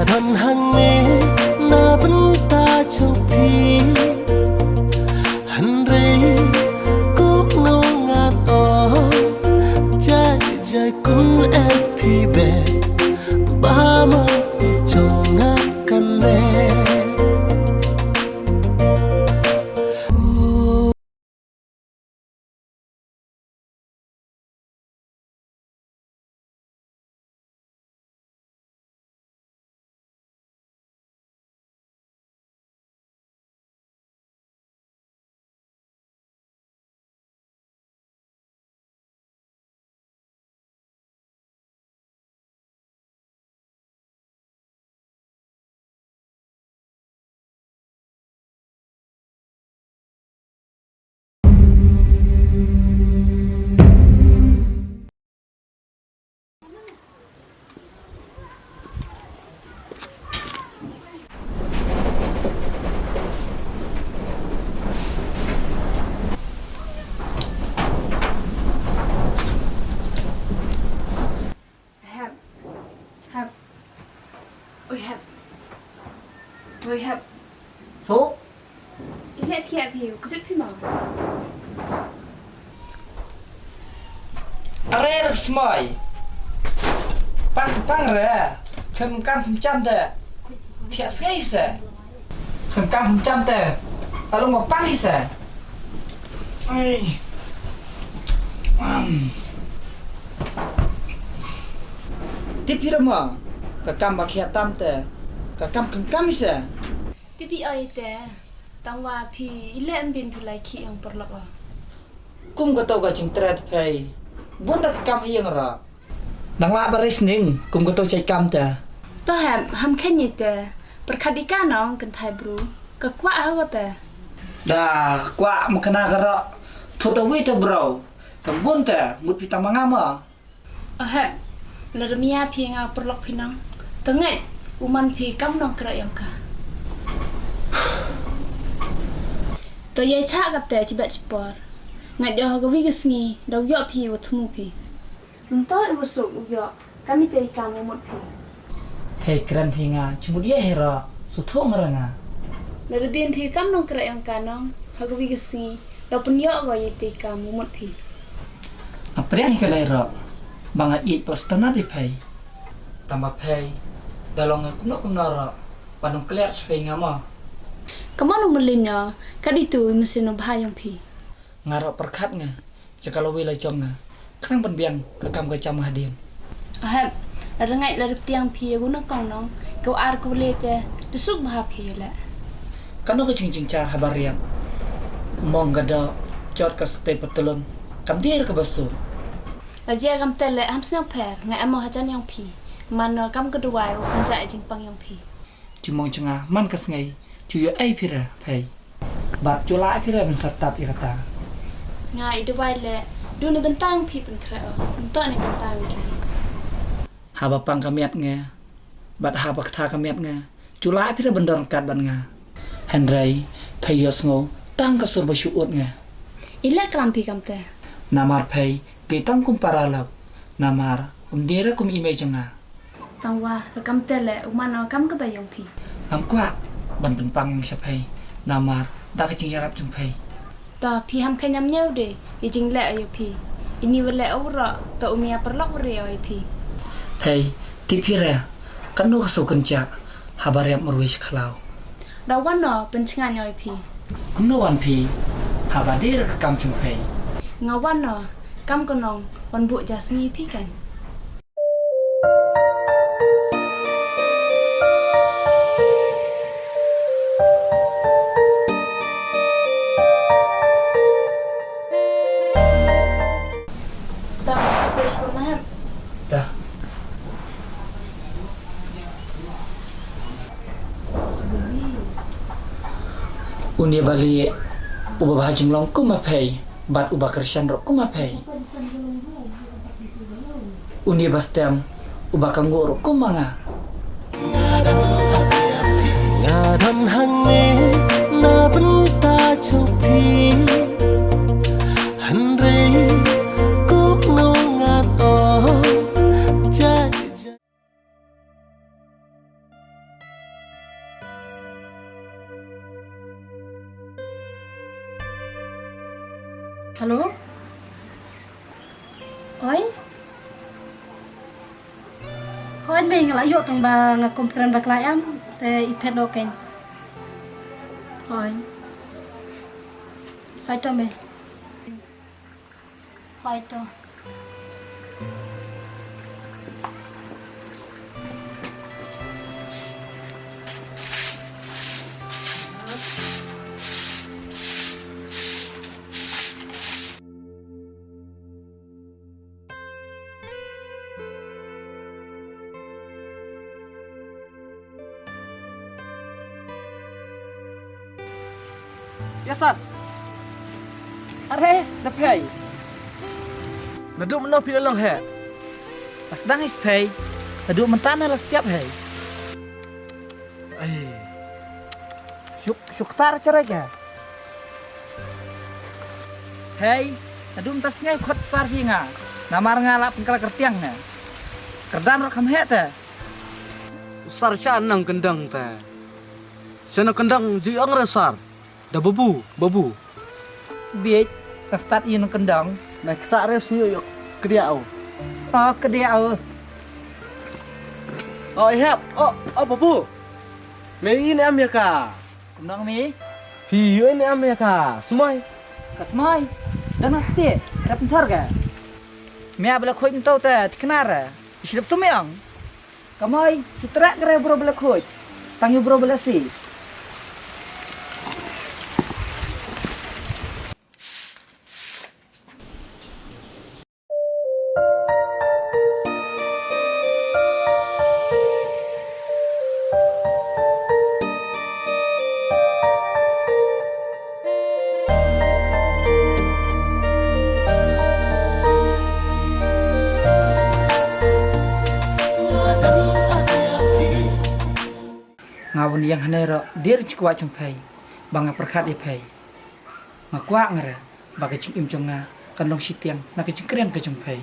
đòn hàng mê na bấn ta trong phi hân rây cúp nô ngàn ó trái trái cũng em phi bè ba mà chồng ngát căn nè Ôi hẹp Số Cái lẽ thiệt hiểu có giúp phim mà Are smoi Pang re Thầm cam trăm tệ Thiệt ngay sẽ Thầm cam trăm tệ Ta lúc mà pang hi sẽ Ai Tiếp hi mà Cả cam bạc hiệp tam tệ Cả cam hi sẽ Tiếp bị ơi tè Tăng hòa phì ý lẽ em biến phù lại khi ông bật lọc à Kum ka tau ka ching tret pay Bunda ka kam hiyang ra Nang la baris ning Kum ka tau chay kam ta Tao hẹp hâm khen nhị tè Berkadika nong cần thay bro Cả quá hả tè Da kwa makana ka ra Thot awi ta bro Tam bun ta Mut pi tam ngama Hẹp Là mía phì ngào bật lọc phì nong Tao ngay Uman phì cắm nong kera yêu cả Tao yai chak gặp tè chỉ bẹt chỉ bọt Ngại cho họ có vi cái sngi Đâu dọ phì và thu mù phì Lùm tao yêu sụp ưu dọ Kami teri kamu một phì Hey kran hinga Chumud ye hera Su thong ra nga Nara bian phì cắm nong kera yêu cả nong Họ có vi cái sngi Đâu pun dọ gọi yai teri kamu một phì Apriang ka lai ra Banga iit pas tanah di pay Tamba pay Dalong kumno ra Panong clear spay ngama Kamu nung melin ya Kadi tu mesin nong bahayang phì Ngaro perkhat nga Cakalo wilai chom nga Kang penbiang ka kam ka cham hadian Hẹp Nara ngại là tiang phì Guna kong nong Kau ar kau le tè Tu suk bahap phì la Kano ka ching char habariam Mong gada Chot ka stay patulon Kam dir ka basur Là dia gam tè le ham snap per Ngại amo hajan yang phì Man kam keduai Wa penjai jing pang yang phì Chumong changa man kas ngai Chuyo ai pira pay Bat chula pira ben sartap ikata Ngại duai le Duni bentang phì pentreo Bentang ni bentang ki Haba pang kamiat nga Bat haba kata kamiat nga Chula pira bendor kat ban nga Henry pay yos ngo Tang kasur basyuut nga Ila kram phì kam tè Namar pay Kitang kum paralak Namar dira kum imay changa Tang wa Rekam tè le Uman kam ke bayang phì Nam kwa Ban penpang sa pay Namar Da ka ching yarap chung pay Ta phì ham khen nhắm nhau de I jing le ayo phì Ini wale awra Ta umia perlok wari ayo phì Pay tipira Kanu kaso kenca Habariam marwish khalau Da wana penchengan ayo phì Kumno wan pi Habadir ka kam chung pay Nga wana Kam konong Wan bu jasngi phì kan Ta fresh pemahan Dah Unia bali Uba bahajung long kuma pay Bat uba krisyan rok kuma pay Unia bastem Uba kanggo rok kuma nga ngà đòn hàng mê na bấn ta trong phi hân rây cúp nô ngàn ó trái trái Halo? Oi? Hoi mình lại dụ thằng bà ngạc cùng phần bạc lại em Thế ít phép đồ kênh Hoi Hoi cho mình Hoi cho Biasa. Are, dah pay. Naduk mana pilih lang he? Pas dang is pay. Tadu mentana lah setiap hari. Ay, Syuk tar cara ke? Hey, tadu mentas ngai khot sar hinga. Namar ngalap pengkala kertiang na. Kerdan rakam he ta. sar sya nang kendang ta. Sana kendang jiang resar. Dah babu. Biik ka start yun kendang. Nah kita res yuk kedia au. Oh, kedia au. Oh ihap. Oh babu. Mei ini am ya ka. Kendang mi. Hiyo ini am ya ka. Semai. Kasmai. Dan ati, ada pentar ka. Mi abla khoi mentau ta tiknar. Isidap sumiang. Kamai, sutra kare bro bela khoi. Tangi bro bela si. Ngawun yang hanero dir cikwa cengpai banga perkat ye pai ngakwa ngara baga cingim conga kandong sitiang nak cengkriang ke cengpai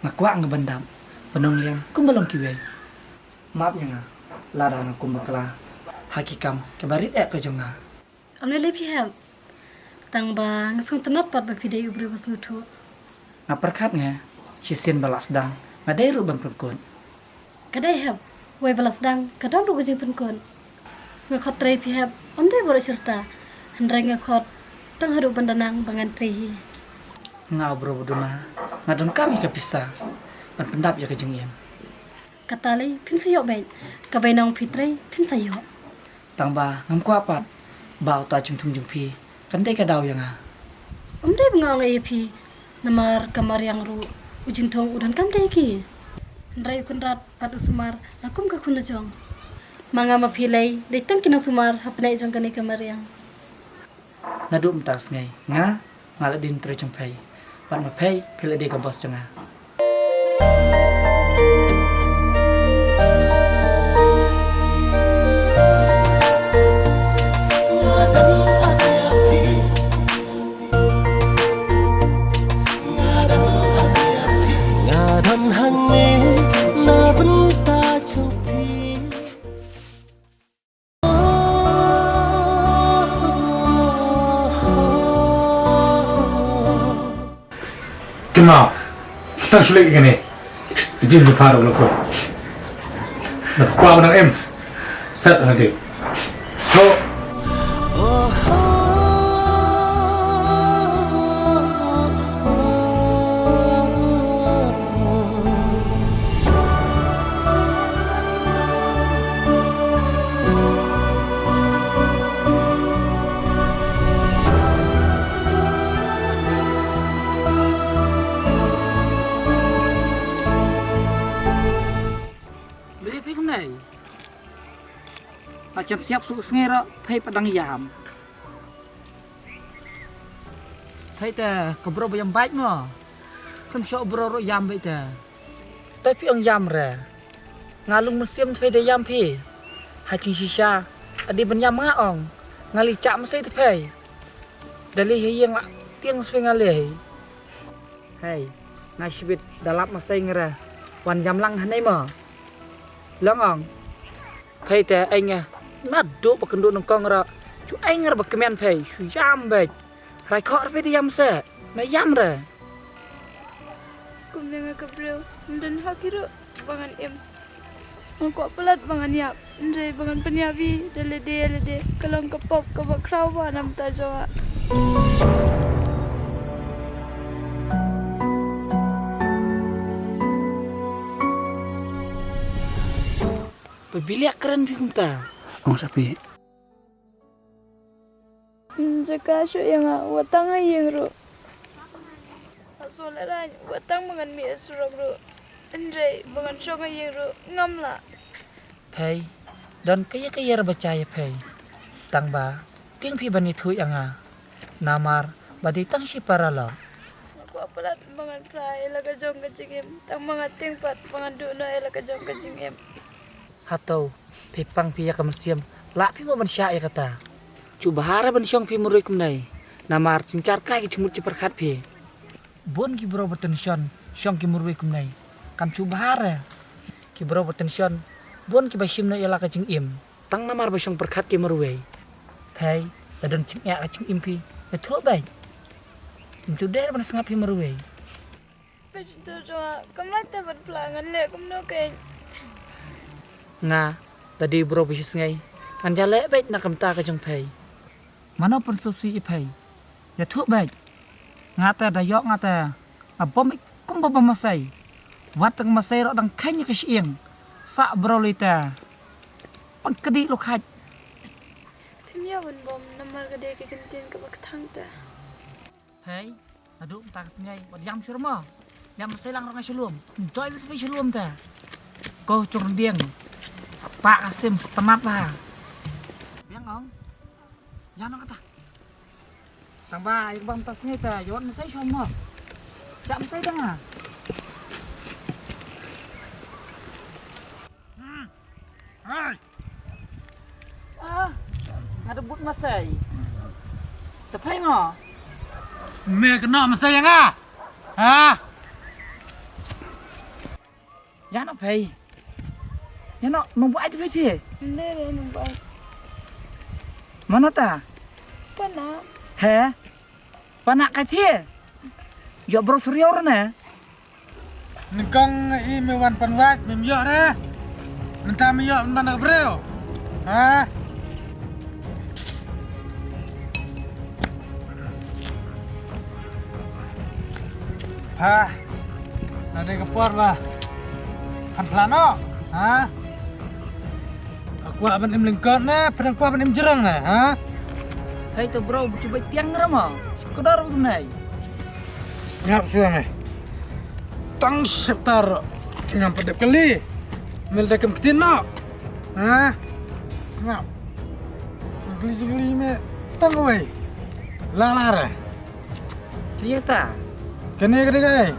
ngakwa ngebandam penong liang kumbalong kiwe maaf ya nga ladang kumbakla hakikam kebarit ke jonga Amne lepi hem Tang ba ngasung tenat pat ba video ubri basung tu ngaperkat nga sisin balas dang ngadai ruban perkun Kadai hem Wai balas dang kadang lu gajing penkon Ngakot trai pi hem Amde boro serta Handrai ngakot Tang haru bandanang bangan tri ngau bro buduna ngadon kami kepisah ban pendap ya ke jengiem Katalay pin sayok bay Kabay naong pitray pin sayok tangba ngam kuapat bau ta jumtung jumpi kandai kadau yang nga Amde bengong pi Namar kamar yang ru Ujing tong udan kamde ki Handrai kunrat pat usumar Lakum ka kuna jong Manga mapilay Daitang kinang sumar Hapnay jong kanay kamar yang nadu mentas ngai nga ngaladin tre jumpai ban mapai pele de kabos jonga Ngadam hangi na benta chopi. Kenal, kita sulit gini. Jin berparu laku. Nak kuah menang em. Set nanti. Stop. beli pi kum nai macam siap su ngera pai padang yam pai ta kabro bayam baik mo kan syo bro ro yam bai ta tapi ong yam ra ngalung musim pai de yam pi ha ching shisha adi ban yam nga ong ngali cham sai te pai dali hiang tiang spe ngale hey ngai shibit dalap masai ngera wan yam lang hanai mo lang ong pai te anh à nát đỗ bậc cân đỗ nông con ra chú anh ra bậc kmen pai chú yam bạch rai khó pai đi yam se na yam re. Kum dengar kebreu, dan hakiru bangan em. Aku pelat bangan yap, ndre bangan penyabi, lede, kalau kepop kebak krawa nam tajawa. Pabiliak keren pi kumta. Ang sapi. Jika syu yang watang ayeng ru. Asoleran watang bangan mi surok ru. Ndre bangan syong ayeng ru ngamla. Pay, dan kaya percaya pay. Tang ba, ting pi bani thu anga. Namar, badi tang si para lo. Aku apalat bangan prai ela kajong kajingem. Tang bangan tingpat bangan duna ela kajong kajingem. Hatau, pi pang pi ya kamersiam. La pi mo ban sya ya kata. Cuba hara ban syong pi murui kumnai. Namar cincar kai ki cimut ciperkat pi. Bon ki bro bertension, syong ki murui kumnai. Kam cuba hara. Ki bro bertension, bon ki basim na ela kajing im. Tang namar ba syong perkat ki murui. Pay, dadan cing ya kajing im pi. Ya thu bai. Mencuder ban sengap pi murui. Pejto joa kamata ban pelangan le kumno kay. Nga, tadi bro bisis ngai. Anjale baik nak kamta kajong pay. Mana pun susi ipai. Ya thu baik. Ngata dayok ngata. Abom ikum baba masai. Watang masai ro dang kanya kasieng. Sa bro lita. Pangkedi lo khaj. Pimya bun bom namar gede ke gentin ke baktang ta. Hey, adu tak sengai. Wat yam surma. Yam masai lang rong asulum. Joy pi sulum ta. Ko chung dieng. Pak Kasim temat lah. Biang ong. Jangan kata. Tambah yang bang tasnya ta. Yon masai semua. Jak masai dah. Hai. Ada but masai. Tepai mo. Me kena masa yang ah. Ha? Jangan pai. Jangan nombor aja pai. Nere numbai. Mana ta? Pana. He? Panak katie. Yo bro suryo na. Nikong i me wan panwat mem yo re. Nenta me yo mana breo. Ha? Ha. Ada kepor lah. Kan plano. Ha? Aku aban em lengkot na, pedang ku aban em jerang na, ha? Hai tu bro, coba tiang rama. Sekedar tunai. Siap suami. Tang septar ngam pedep kali. Mel dekam ketino. Ha? Siap. Geli me tang oi. Lalara. Ternyata Kene gede gai.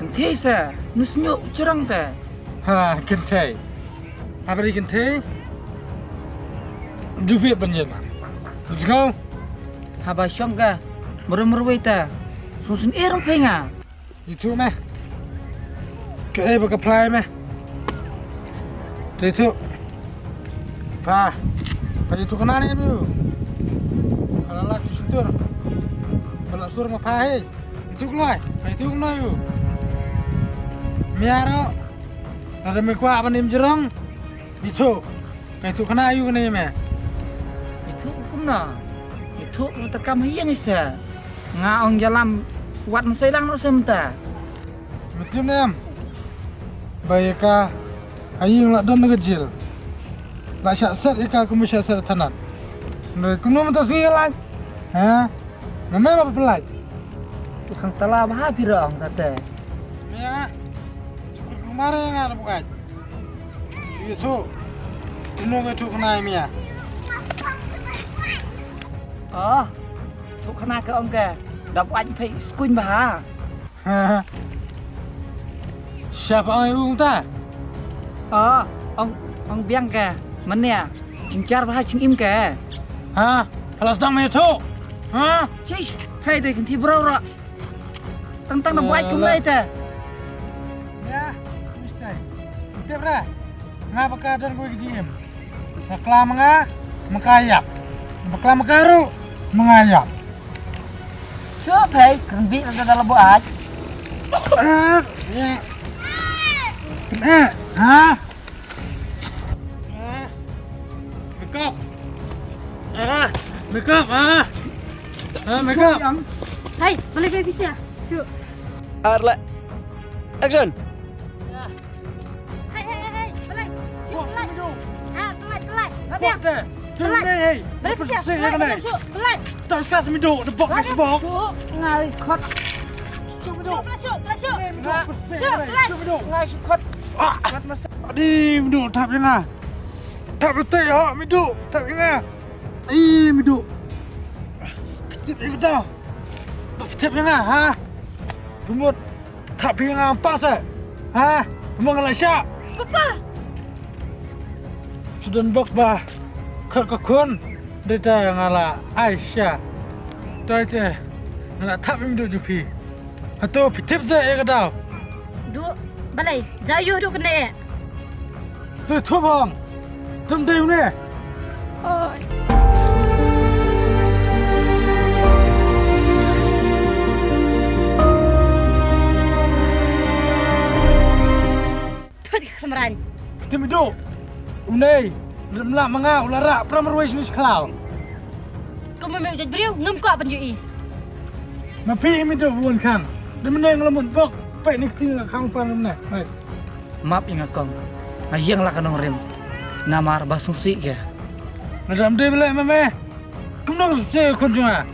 kentesa nusnyuk cerang ta. Ha, kente. Apa di kente? Dubi penjela. Let's go. Haba syongga merwe ta. Susun erong penga. Itu meh. Kayak baka play meh. Itu. Pa. Pa itu kena ni bu. Kalau lah tu suntur. Kalau sur mah pahe. Itu keluar. Pa itu kena yuk. Miaro. Ada mekwa apa nim jerong. Itu. Kayak itu kena ayu kena meh. Itu kumna. Itu mutakam hiang isa. Ngaong jalam wat masailang no semta. Betul nem. Bayaka ayu nak don kecil. Nak syak set ika aku mesti set tanan. Kuno mata sialan. Ha? Mama apa pelaj? Tukang telah bah pirang kata. Ya. Cukup kemarin ada bukan. Itu. Kuno itu kena mia. Oh. Tuk kena ke ongka. Dapat pai skuin bah. Ha. Siapa orang ibu ta? Oh, ong biang ke. Mana? Cincar bah cing im ke. Ha? Kalau sedang main tu. Ha? Cih, hai deh ganti bro ro. Tentang dapat kumai ta. Ya, mesti. Kita berah. Ngapa keadaan gue kejem? Bakla mengayap. Bakla mekaru mengayap. Sure, pay. Kan bi na dalam buat. Ya. Ha? Make up. Make up, ha? Make up. Hai, balik ke bisa. Syuk. Arla. Action. Hai, balik. Syuk, balik. Balik. Bok deh. Jangan deh. Balik ke Bersih ya kan deh. Syuk, balik. Tak usah semiduk, debok ke sebok. Ngali khot. Syuk, Syuk. Syuk, semiduk. Ngai khot. Khot masa. Adi, miduk tak jangan. Tak betul ya, miduk. Tak jangan. Miduk. Tip yang dah. Tip jangan, ha? Bumut. Tak jangan pas eh. Ha? Bumut ngalak syak. Papa. Sudah bok bah. Kekun. Dia ngalak Aisyah. Tai teh. Ngalak tak miduk jupi. Atau tip saya ke dah. Duk, balik. Jayuh duk kena. Tuh tuh bang. Tunggu ni. Tuh kemeran. Kita miduk. Unai. Melak mangau larak pramerwes ni sekelau. Kau memang jadi beriu ngam kau apa jadi? Mapi miduk bukan kan. Dia meneng lemut bok. Pai ni ketinggal kang pan mana. Baik. Maaf ingat kong. Ayang lah kanong rem. Namar basungsi ke. Madam dia belai mame. Kumno se kunjunga.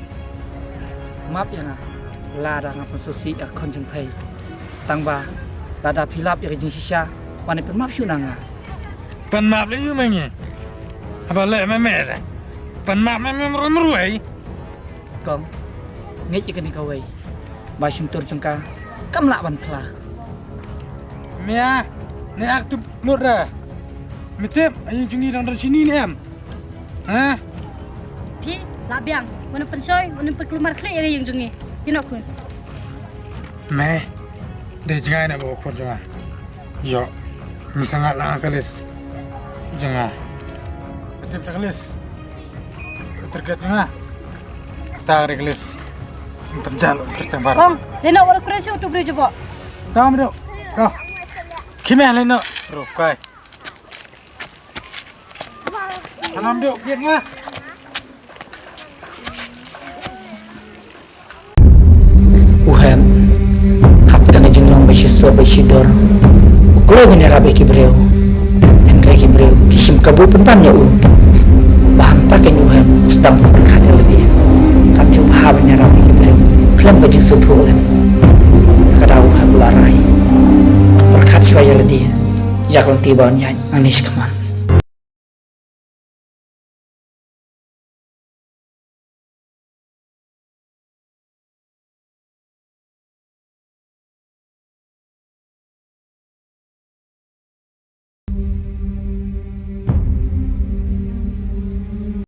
Maaf ya nga. Lada ngap susi ya konjung pay. Tangba. Lada pilap ya jing sisya. Wani per maaf syuna nga. Pan map le yu mengi. Apa le mame dah. Pan map mame meruai. Kong. Ngej ikan ni kawai. Basung tur jengka. Kam lak ban pla. Mia. Ni aktif murah. Mitip ayung jungi dang dari sini ni am. Ha? Pi, labiang. Mana pensoy, mana perkelumar klik yang jungi. Ino kun. Me. Dia jangan nak bawa kunjunga. Yo. Misangat lang kalis. Jangan. Mitip tak kalis. Terkait jangan. Tak kalis. Terjaluk bertembar. Kong, lena wala kurasi untuk beri jebok. Tahu miduk. Kau. Kimeh leno. Rukai. Tanam duk biar ngah. Uhem. Hap dan jenglong bersiswa bersidor. Uklo menera beki breu. Henry ki breu. Kishim kabu penpan ya Baham taken uhem. Ustam berkata lebih. Kam coba ha menera beki breu. Kelam ke jisut hulem. Takada uhem larai. Berkat suaya lebih. Jaklang tiba nyan. Anis keman.